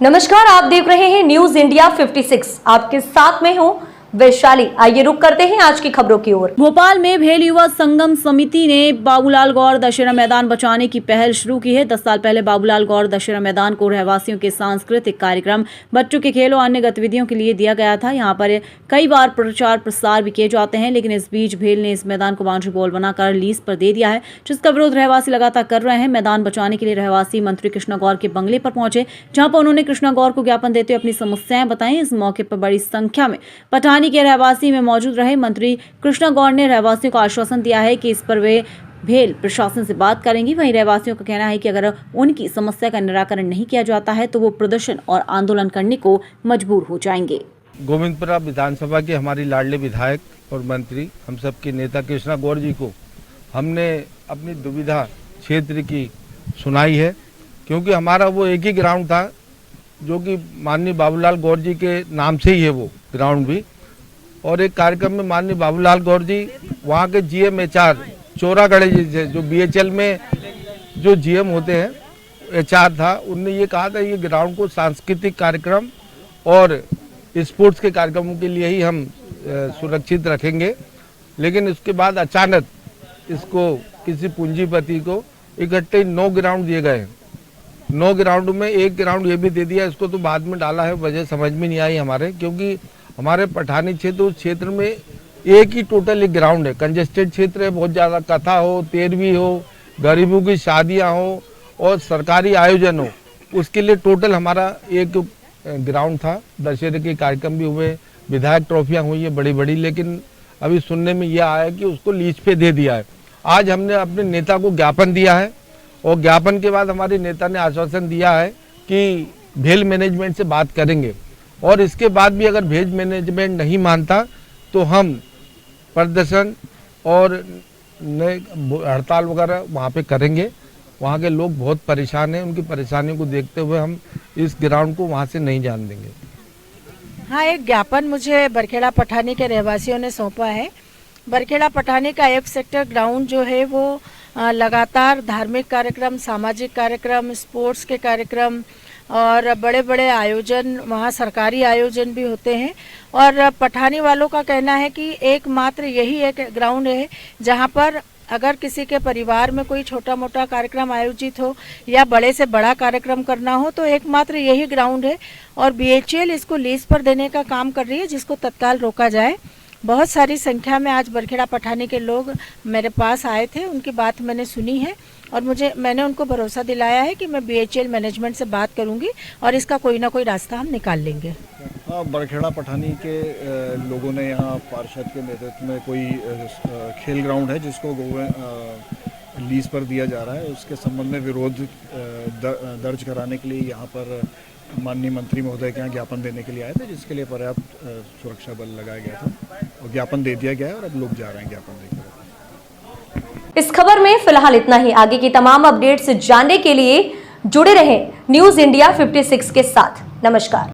नमस्कार, आप देख रहे हैं न्यूज इंडिया 56। आपके साथ में हूं वैशाली। आइए रुक करते हैं आज की खबरों की ओर। भोपाल में भेल युवा संगम समिति ने बाबूलाल गौर दशहरा मैदान बचाने की पहल शुरू की है। 10 साल पहले बाबूलाल गौर दशहरा मैदान को रहवासियों के सांस्कृतिक कार्यक्रम, बच्चों के खेलों, अन्य गतिविधियों के लिए दिया गया था। यहाँ पर कई बार प्रचार प्रसार भी किए जाते हैं, लेकिन इस बीच भेल ने इस मैदान को बाउंड्री वॉल बनाकर लीज पर दे दिया है, जिसका विरोध रहवासी लगातार कर रहे हैं। मैदान बचाने के लिए रहवासी मंत्री कृष्णा गौर के बंगले पर पहुंचे, जहाँ पर उन्होंने कृष्णा गौर को ज्ञापन देते हुए अपनी समस्याएं बताई। इस मौके पर बड़ी संख्या में पठानी के रहवासी में मौजूद रहे। मंत्री कृष्णा गौर ने रहवासियों को आश्वासन दिया है कि इस पर वे भेल प्रशासन से बात करेंगी। वहीं रहवासियों का कहना है कि अगर उनकी समस्या का निराकरण नहीं किया जाता है तो वो प्रदर्शन और आंदोलन करने को मजबूर हो जाएंगे। गोविंदपुरा विधानसभा के हमारी लाडले विधायक और मंत्री हम सब के नेता कृष्णा गौर जी को हमने अपनी दुविधा क्षेत्र की सुनाई है, क्योंकि हमारा वो एक ही ग्राउंड था जो कि माननीय बाबूलाल गौर जी के नाम से ही है वो ग्राउंड भी। और एक कार्यक्रम में माननीय बाबूलाल गौर जी वहाँ के जीएम एचआर चोरागढ़े जी थे, जो बीएचएल में जो जीएम होते हैं एचआर था, उनने ये कहा था ये ग्राउंड को सांस्कृतिक कार्यक्रम और स्पोर्ट्स के कार्यक्रमों के लिए ही हम सुरक्षित रखेंगे। लेकिन उसके बाद अचानक इसको किसी पूंजीपति को इकट्ठे 9 ग्राउंड दिए गए। 9 ग्राउंड में एक ग्राउंड ये भी दे दिया, इसको तो बाद में डाला है, वजह समझ में नहीं आई हमारे, क्योंकि हमारे पठानी क्षेत्र उस क्षेत्र में एक ही टोटल एक ग्राउंड है। कंजेस्टेड क्षेत्र है, बहुत ज़्यादा कथा हो, तेरहवीं हो, गरीबों की शादियां हो और सरकारी आयोजन हो, उसके लिए टोटल हमारा एक ग्राउंड था। दशहरे के कार्यक्रम भी हुए, विधायक ट्रॉफियाँ हुई है बड़ी बड़ी, लेकिन अभी सुनने में यह आया कि उसको लीज पे दे दिया है। आज हमने अपने नेता को ज्ञापन दिया है और ज्ञापन के बाद हमारे नेता ने आश्वासन दिया है कि भेल मैनेजमेंट से बात करेंगे, और इसके बाद भी अगर भेल मैनेजमेंट नहीं मानता तो हम प्रदर्शन और हड़ताल वगैरह वहाँ पे करेंगे। वहाँ के लोग बहुत परेशान हैं, उनकी परेशानियों को देखते हुए हम इस ग्राउंड को वहाँ से नहीं जाने देंगे। हाँ, एक ज्ञापन मुझे बरखेड़ा पठानी के रहवासियों ने सौंपा है। बरखेड़ा पठानी का F सेक्टर ग्राउंड जो है वो लगातार धार्मिक कार्यक्रम, सामाजिक कार्यक्रम, स्पोर्ट्स के कार्यक्रम और बड़े बड़े आयोजन, वहाँ सरकारी आयोजन भी होते हैं। और पठानी वालों का कहना है कि एकमात्र यही एक ग्राउंड है जहाँ पर अगर किसी के परिवार में कोई छोटा मोटा कार्यक्रम आयोजित हो या बड़े से बड़ा कार्यक्रम करना हो तो एकमात्र यही ग्राउंड है। और BHL इसको लीज पर देने का काम कर रही है, जिसको तत्काल रोका जाए। बहुत सारी संख्या में आज बरखेड़ा पठानी के लोग मेरे पास आए थे, उनकी बात मैंने सुनी है और मैंने उनको भरोसा दिलाया है कि मैं BHL मैनेजमेंट से बात करूंगी और इसका कोई ना कोई रास्ता हम निकाल लेंगे। हाँ, बरखेड़ा पठानी के लोगों ने यहाँ पार्षद के नेतृत्व में कोई खेल ग्राउंड है जिसको लीज पर दिया जा रहा है, उसके संबंध में विरोध दर्ज कराने के लिए यहाँ पर माननीय मंत्री महोदय के यहाँ ज्ञापन देने के लिए आए थे, जिसके लिए पर्याप्त सुरक्षा बल लगाया गया था और ज्ञापन दे दिया गया है और अब लोग जा रहे हैं ज्ञापन देकर। इस खबर में फिलहाल इतना ही। आगे की तमाम अपडेट्स जानने के लिए जुड़े रहें न्यूज इंडिया 56 के साथ। नमस्कार।